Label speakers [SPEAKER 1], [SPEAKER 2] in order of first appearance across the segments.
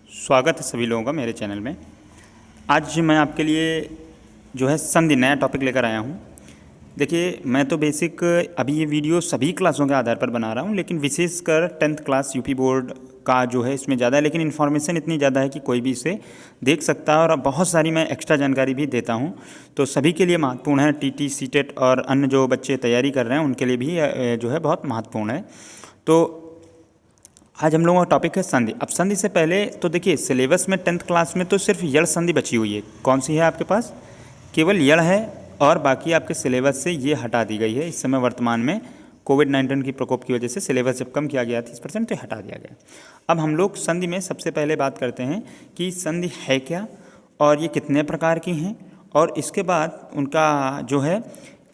[SPEAKER 1] स्वागत है सभी लोगों का मेरे चैनल में। आज मैं आपके लिए जो है संधि नया टॉपिक लेकर आया हूँ। देखिए, मैं तो बेसिक अभी ये वीडियो सभी क्लासों के आधार पर बना रहा हूँ, लेकिन विशेषकर 10th क्लास यूपी बोर्ड का जो है इसमें ज़्यादा है, लेकिन इन्फॉर्मेशन इतनी ज़्यादा है कि कोई भी इसे देख सकता है और बहुत सारी मैं एक्स्ट्रा जानकारी भी देता हूँ। तो सभी के लिए महत्वपूर्ण है, टीटी, सीटेट और अन्य जो बच्चे तैयारी कर रहे हैं उनके लिए भी जो है बहुत महत्वपूर्ण है। तो आज हम लोगों का टॉपिक है संधि। अब संधि से पहले तो देखिए, सिलेबस में 10th क्लास में तो सिर्फ यड़ संधि बची हुई है। कौन सी है आपके पास? केवल यड़ है और बाकी आपके सिलेबस से ये हटा दी गई है। इस समय वर्तमान में कोविड-19 की प्रकोप की वजह से सिलेबस जब कम किया गया 30% तो हटा दिया गया। अब हम लोग संधि में सबसे पहले बात करते हैं कि संधि है क्या और ये कितने प्रकार की हैं, और इसके बाद उनका जो है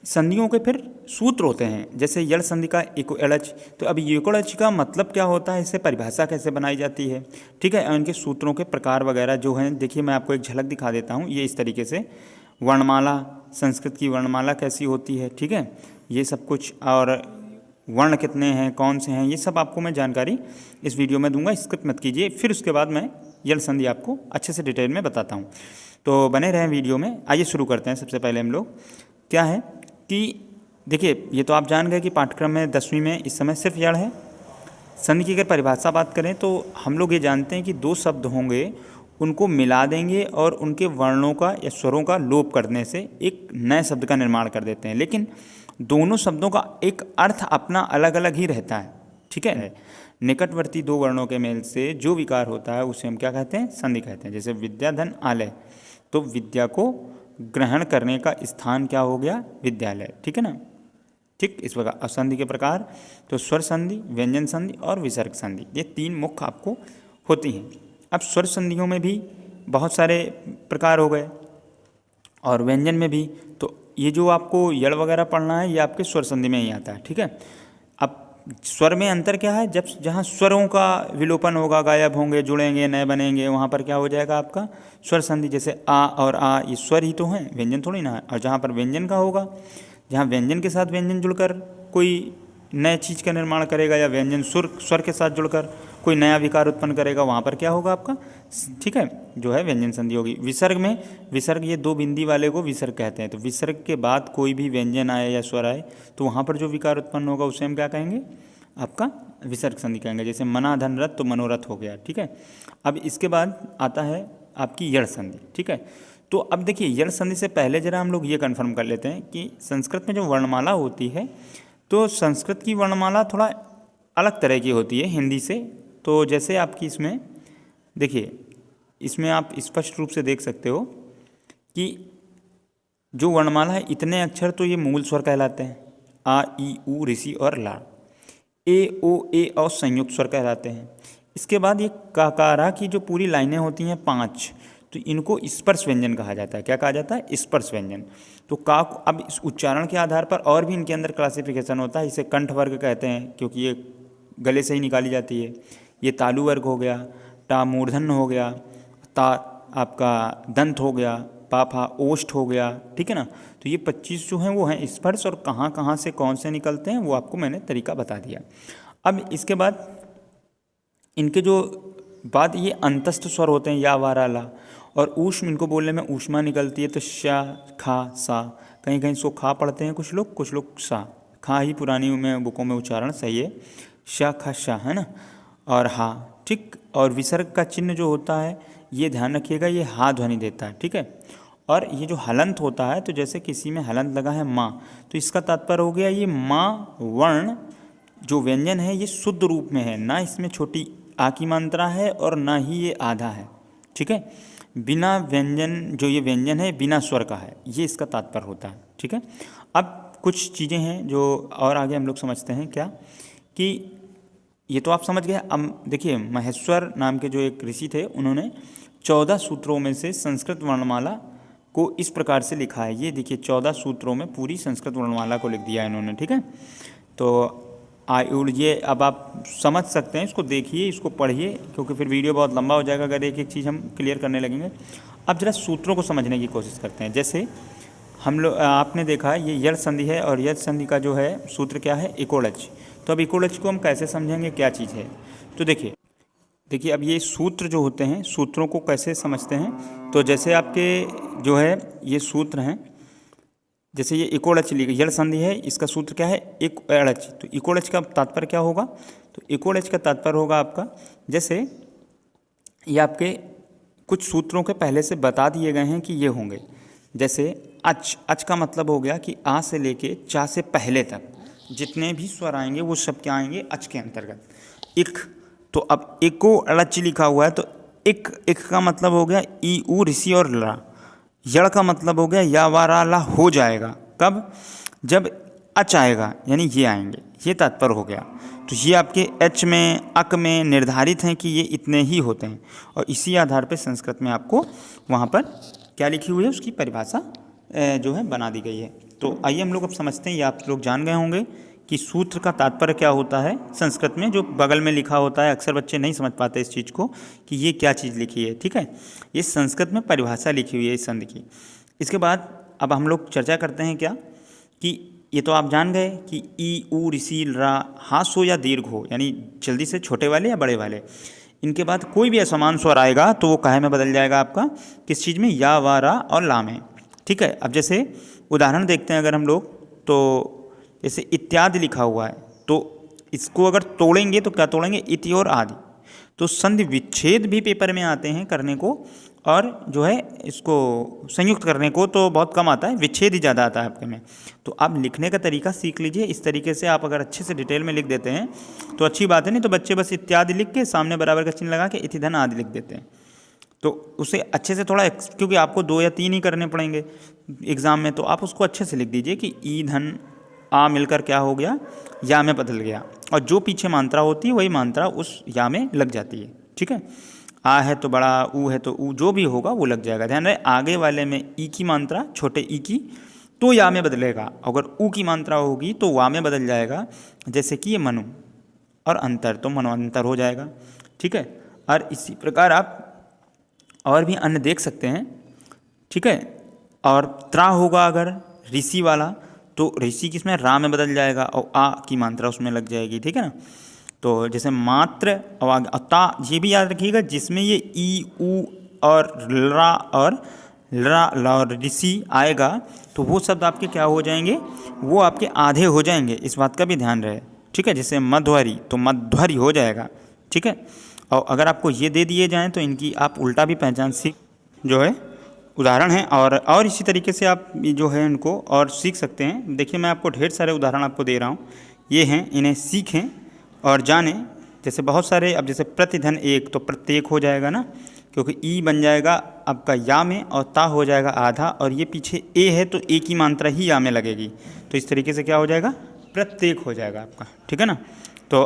[SPEAKER 1] संधियों के फिर सूत्र होते हैं। जैसे यड़ संधि का एकोएलच, तो अब एकोएलच का मतलब क्या होता है, इससे परिभाषा कैसे बनाई जाती है, ठीक है, इनके सूत्रों के प्रकार वगैरह जो हैं। देखिए, मैं आपको एक झलक दिखा देता हूँ। ये इस तरीके से वर्णमाला, संस्कृत की वर्णमाला कैसी होती है, ठीक है, ये सब कुछ, और वर्ण कितने हैं, कौन से हैं, ये सब आपको मैं जानकारी इस वीडियो में दूंगा, स्किप मत कीजिए। फिर उसके बाद मैं यड़ संधि आपको अच्छे से डिटेल में बताता हूँ, तो बने रहें वीडियो में। आइए शुरू करते हैं। सबसे पहले हम लोग क्या है कि देखिए, ये तो आप जान गए कि पाठ्यक्रम में 10वीं में इस समय सिर्फ यड़ है। संधि की अगर परिभाषा बात करें तो हम लोग ये जानते हैं कि दो शब्द होंगे, उनको मिला देंगे और उनके वर्णों का या स्वरों का लोप करने से एक नए शब्द का निर्माण कर देते हैं, लेकिन दोनों शब्दों का एक अर्थ अपना अलग अलग ही रहता है, ठीक है। निकटवर्ती दो वर्णों के मेल से जो विकार होता है उसे हम क्या कहते हैं? संधि कहते हैं। जैसे विद्या, धन, आलय, तो विद्या को ग्रहण करने का स्थान क्या हो गया? विद्यालय, ठीक है ना। ठीक इस प्रकार संधि के प्रकार तो स्वर संधि, व्यंजन संधि और विसर्ग संधि, ये तीन मुख्य आपको होती हैं। अब स्वर संधियों में भी बहुत सारे प्रकार हो गए और व्यंजन में भी। तो ये जो आपको यड़ वगैरह पढ़ना है ये आपके स्वर संधि में ही आता है, ठीक है। अब स्वर में अंतर क्या है? जब जहाँ स्वरों का विलोपन होगा, गायब होंगे, जुड़ेंगे, नए बनेंगे, वहाँ पर क्या हो जाएगा आपका? स्वर संधि। जैसे आ और आ ये स्वर ही तो हैं, व्यंजन थोड़ी ना है। और जहाँ पर व्यंजन का होगा, जहाँ व्यंजन के साथ व्यंजन जुड़कर कोई नए चीज़ का निर्माण करेगा, या व्यंजन स्वर के साथ जुड़कर कोई नया विकार उत्पन्न करेगा, वहाँ पर क्या होगा आपका? ठीक है, जो है व्यंजन संधि होगी। विसर्ग में, विसर्ग ये दो बिंदी वाले को विसर्ग कहते हैं। तो विसर्ग के बाद कोई भी व्यंजन आए या स्वर आए तो वहाँ पर जो विकार उत्पन्न होगा उसे हम क्या कहेंगे? आपका विसर्ग संधि कहेंगे। जैसे मना धन रथ, तो मनोरथ हो गया, ठीक है। अब इसके बाद आता है आपकी यड़ संधि, ठीक है। तो अब देखिए, यड़ संधि से पहले जरा हम लोग ये कन्फर्म कर लेते हैं कि संस्कृत में जो वर्णमाला होती है, तो संस्कृत की वर्णमाला थोड़ा अलग तरह की होती है हिंदी से। तो जैसे आपकी इसमें देखिए, इसमें आप स्पष्ट रूप से देख सकते हो कि जो वर्णमाला है, इतने अक्षर तो ये मूल स्वर कहलाते हैं, आ, ई, उ, ऋषि और ला। ए, ओ, ए और संयुक्त स्वर कहलाते हैं। इसके बाद ये काकारा की जो पूरी लाइनें होती हैं 5, तो इनको स्पर्श व्यंजन कहा जाता है। क्या कहा जाता है? स्पर्श व्यंजन। तो का अब इस उच्चारण के आधार पर और भी इनके अंदर क्लासिफिकेशन होता है। इसे कंठ वर्ग कहते हैं क्योंकि ये गले से ही निकाली जाती है। ये तालु वर्ग हो गया, टा मूर्धन्य हो गया, ता आपका दंत हो गया, पाफा ओष्ठ हो गया, ठीक है ना। तो ये 25 जो हैं वो हैं स्पर्श, और कहाँ कहाँ से कौन से निकलते हैं वो आपको मैंने तरीका बता दिया। अब इसके बाद इनके जो बाद ये अंतस्थ स्वर होते हैं, या, वारा, ला, और ऊष्म, इनको बोलने में ऊष्मा निकलती है। तो शा, खा, सा, कहीं कहीं इसको खा पढ़ते हैं कुछ लोग सा, खा ही पुरानी में बुकों में उच्चारण सही है, शा, खा, शा, है ना, और हा, ठीक। और विसर्ग का चिन्ह जो होता है, ये ध्यान रखिएगा, ये हा ध्वनि देता है, ठीक है। और ये जो हलंत होता है, तो जैसे किसी में हलंत लगा है माँ, तो इसका तात्पर्य हो गया ये माँ वर्ण जो व्यंजन है ये शुद्ध रूप में है, ना इसमें छोटी आ की मात्रा है और ना ही ये आधा है, ठीक है। बिना व्यंजन, जो ये व्यंजन है बिना स्वर का है, ये इसका तात्पर्य होता है, ठीक है। अब कुछ चीज़ें हैं जो और आगे हम लोग समझते हैं क्या, कि ये तो आप समझ गए। अब देखिए, महेश्वर नाम के जो एक ऋषि थे, उन्होंने 14 सूत्रों में से संस्कृत वर्णमाला को इस प्रकार से लिखा है। ये देखिए, 14 सूत्रों में पूरी संस्कृत वर्णमाला को लिख दिया है इन्होंने, ठीक है। तो ये अब आप समझ सकते हैं, इसको देखिए, इसको पढ़िए, क्योंकि फिर वीडियो बहुत लंबा हो जाएगा अगर एक एक चीज़ हम क्लियर करने लगेंगे। अब जरा सूत्रों को समझने की कोशिश करते हैं। जैसे हम लोग, आपने देखा ये यड़ संधि है, और यड़ संधि का जो है सूत्र क्या है? एकोड़च। तो अब एकोड़च को हम कैसे समझेंगे, क्या चीज़ है? तो देखिए, देखिए अब ये सूत्र जो होते हैं, सूत्रों को कैसे समझते हैं, तो जैसे आपके जो है ये सूत्र हैं, जैसे ये इकोड़च लिखा यड़ संधि है, इसका सूत्र क्या है, एक एड़च। तो इकोड़च का तात्पर्य क्या होगा, तो इकोड़च का तात्पर्य होगा आपका, जैसे ये आपके कुछ सूत्रों के पहले से बता दिए गए हैं कि ये होंगे। जैसे अच, अच का मतलब हो गया कि आ से लेके चा से पहले तक जितने भी स्वर आएंगे वो सब क्या आएंगे, अच के अंतर्गत। इक, तो अब इको अड़च लिखा हुआ है तो इक, इक का मतलब हो गया ई ऊ ऋषि और ला। यड़ का मतलब हो गया या वा रा ला हो जाएगा, कब, जब अच आएगा, यानी ये आएंगे, ये तात्पर्य हो गया। तो ये आपके एच में, अक में निर्धारित हैं कि ये इतने ही होते हैं, और इसी आधार पर संस्कृत में आपको वहाँ पर क्या लिखी हुई है, उसकी परिभाषा जो है बना दी गई है। तो आइए हम लोग अब समझते हैं, ये आप लोग जान गए होंगे कि सूत्र का तात्पर्य क्या होता है संस्कृत में, जो बगल में लिखा होता है। अक्सर बच्चे नहीं समझ पाते इस चीज़ को कि ये क्या चीज़ लिखी है, ठीक है। ये संस्कृत में परिभाषा लिखी हुई है इस संधि की। इसके बाद अब हम लोग चर्चा करते हैं क्या, कि ये तो आप जान गए कि ई ऊ ऋषि रा हास हो या दीर्घ हो, यानी जल्दी से छोटे वाले या बड़े वाले। इनके बाद कोई भी असमान स्वर आएगा तो वो काहे में बदल जाएगा आपका, किस चीज़ में, या वा रा और ला में, ठीक है। अब जैसे उदाहरण देखते हैं अगर हम लोग, तो जैसे इत्यादि लिखा हुआ है, तो इसको अगर तोड़ेंगे तो क्या तोड़ेंगे, इति और आदि। तो संधि विच्छेद भी पेपर में आते हैं करने को, और जो है इसको संयुक्त करने को तो बहुत कम आता है, विच्छेद ही ज़्यादा आता है आपके में। तो आप लिखने का तरीका सीख लीजिए, इस तरीके से आप अगर अच्छे से डिटेल में लिख देते हैं तो अच्छी बात है, नहीं तो बच्चे बस इत्यादि लिख के सामने बराबर का चिन्ह लगा के इति धन आदि लिख देते हैं। तो उसे अच्छे से थोड़ा, क्योंकि आपको 2 या 3 ही करने पड़ेंगे एग्ज़ाम में, तो आप उसको अच्छे से लिख दीजिए कि ई धन आ मिलकर क्या हो गया, या में बदल गया, और जो पीछे मात्रा होती है वही मात्रा उस या में लग जाती है, ठीक है। आ है तो बड़ा, ऊ है तो ऊ, जो भी होगा वो लग जाएगा। ध्यान रहे आगे वाले में ई की मात्रा, छोटे ई की, तो या में बदलेगा, अगर ऊ की मात्रा होगी तो वा में बदल जाएगा। जैसे कि ये मनु और अंतर, तो मनवंतर हो जाएगा, ठीक है। और इसी प्रकार आप और भी अन्य देख सकते हैं, ठीक है। और त्रा होगा अगर ऋषि वाला, तो ऋषि किसमें, रा में बदल जाएगा, और आ की मात्रा उसमें लग जाएगी, ठीक है ना। तो जैसे मात्र और ता, ये भी याद रखिएगा, जिसमें ये ई ऊ और रा और ला और ऋषि आएगा तो वो शब्द आपके क्या हो जाएंगे, वो आपके आधे हो जाएंगे, इस बात का भी ध्यान रहे, ठीक है। जैसे मध्वरी, तो मध्वरी हो जाएगा, ठीक है। और अगर आपको ये दे दिए जाएँ तो इनकी आप उल्टा भी पहचान सीख जो है उदाहरण हैं, और इसी तरीके से आप जो है इनको और सीख सकते हैं। देखिए मैं आपको ढेर सारे उदाहरण आपको दे रहा हूँ, ये हैं, इन्हें सीखें और जानें। जैसे बहुत सारे, अब जैसे प्रतिधन एक, तो प्रत्येक हो जाएगा ना, क्योंकि ई बन जाएगा आपका या में, और ता हो जाएगा आधा, और ये पीछे ए है तो ए की मात्रा ही या में लगेगी, तो इस तरीके से क्या हो जाएगा, प्रत्येक हो जाएगा आपका, ठीक है ना। तो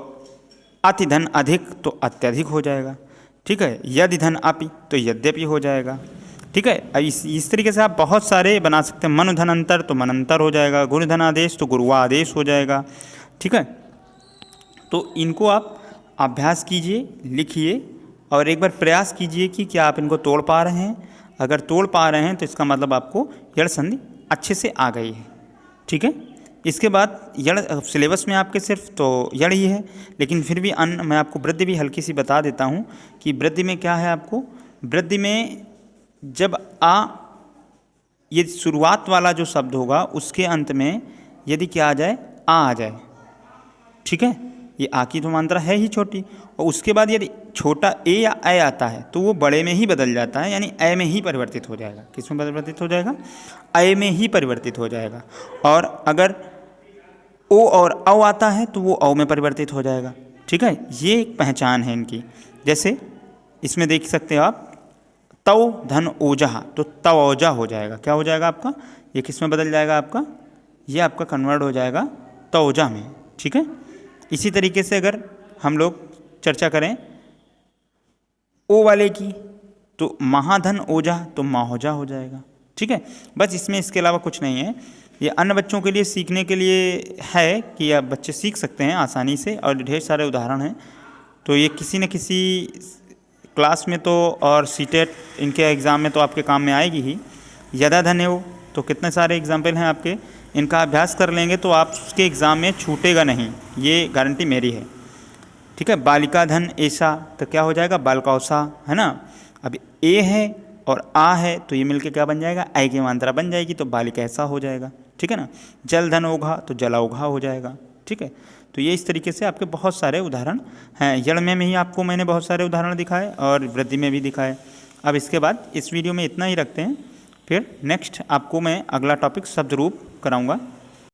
[SPEAKER 1] अतिधन अधिक, तो अत्यधिक हो जाएगा, ठीक है। यदि धन अपि, तो यद्यपि हो जाएगा, ठीक है। इस तरीके से आप बहुत सारे बना सकते हैं। मनु धन अंतर, तो मनंतर हो जाएगा। गुरु धन आदेश, तो गुरुआ आदेश हो जाएगा, ठीक है। तो इनको आप अभ्यास कीजिए, लिखिए, और एक बार प्रयास कीजिए कि क्या आप इनको तोड़ पा रहे हैं। अगर तोड़ पा रहे हैं तो इसका मतलब आपको यड़ संधि अच्छे से आ गई है, ठीक है। इसके बाद यड़ सिलेबस में आपके सिर्फ तो यड़ ही है, लेकिन फिर भी अन्य मैं आपको वृद्धि भी हल्की सी बता देता हूँ कि वृद्धि में क्या है। आपको वृद्धि में जब आ, ये शुरुआत वाला जो शब्द होगा उसके अंत में यदि क्या आ जाए, आ जाए, ठीक है। ये आ की तो मात्रा है ही छोटी, और उसके बाद यदि छोटा ए या ए आता है तो वो बड़े में ही बदल जाता है, यानी ए में ही परिवर्तित हो जाएगा। किस में परिवर्तित हो जाएगा, ए में ही परिवर्तित हो जाएगा। और अगर ओ और औ आता है तो वो औ में परिवर्तित हो जाएगा, ठीक है। ये एक पहचान है इनकी। जैसे इसमें देख सकते हो आप, तव धन ओजहा, तो तव ओजा हो जाएगा, क्या हो जाएगा आपका, ये किस में बदल जाएगा आपका, ये आपका कन्वर्ट हो जाएगा तवजा में, ठीक है। इसी तरीके से अगर हम लोग चर्चा करें ओ वाले की, तो महाधन ओजा, तो माहोजा हो जाएगा, ठीक है। बस इसमें इसके अलावा कुछ नहीं है। ये अन्य बच्चों के लिए सीखने के लिए है कि आप बच्चे सीख सकते हैं आसानी से, और ढेर सारे उदाहरण हैं। तो ये किसी न किसी क्लास में तो, और सीटेट इनके एग्ज़ाम में तो आपके काम में आएगी ही। यदा धन है वो, तो कितने सारे एग्जाम्पल हैं आपके, इनका अभ्यास कर लेंगे तो आप उसके एग्ज़ाम में छूटेगा नहीं, ये गारंटी मेरी है। ठीक है। बालिका धन ऐसा तो क्या हो जाएगा, बालकौसा, है ना। अब ए है और आ है तो ये मिलके क्या बन जाएगा, आई की मात्रा बन जाएगी तो बालिका ऐसा हो जाएगा, ठीक है ना। जल धन ओघा तो जलौघा हो जाएगा, ठीक है। तो ये इस तरीके से आपके बहुत सारे उदाहरण हैं। यड़ में ही आपको मैंने बहुत सारे उदाहरण दिखाए और वृद्धि में भी दिखाए। अब इसके बाद इस वीडियो में इतना ही रखते हैं, फिर नेक्स्ट आपको मैं अगला टॉपिक शब्द रूप कराऊंगा।